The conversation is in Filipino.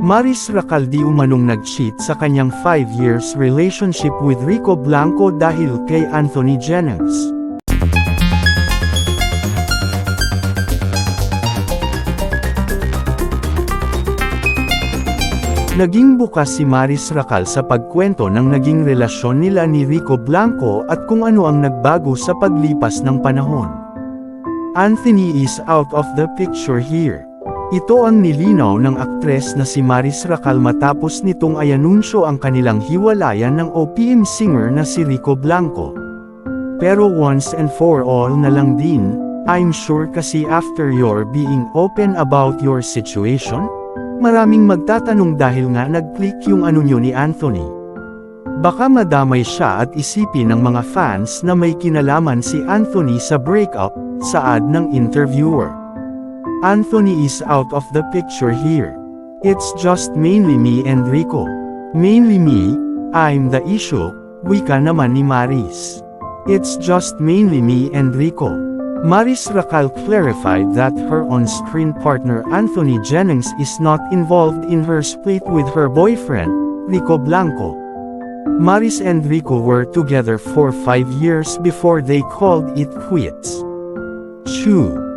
Maris Racal di umanong nag-cheat sa kanyang 5 years relationship with Rico Blanco dahil kay Anthony Jennings. Naging bukas si Maris Racal sa pagkwento ng naging relasyon nila ni Rico Blanco at kung ano ang nagbago sa paglipas ng panahon. Anthony is out of the picture here. Ito ang nilinaw ng aktres na si Maris Racal matapos nitong ayanunsyo ang kanilang hiwalayan ng OPM singer na si Rico Blanco. Pero once and for all na lang din, I'm sure kasi after your being open about your situation, maraming magtatanong dahil nga nag-click yung anunyo ni Anthony. Baka madamay siya at isipin ng mga fans na may kinalaman si Anthony sa breakup, saad ng interviewer. Anthony is out of the picture here. It's just mainly me and Rico. Mainly me, I'm the issue, wika naman ni Maris. It's just mainly me and Rico. Maris Racal clarified that her on-screen partner Anthony Jennings is not involved in her split with her boyfriend, Rico Blanco. Maris and Rico were together for 5 years before they called it quits. True.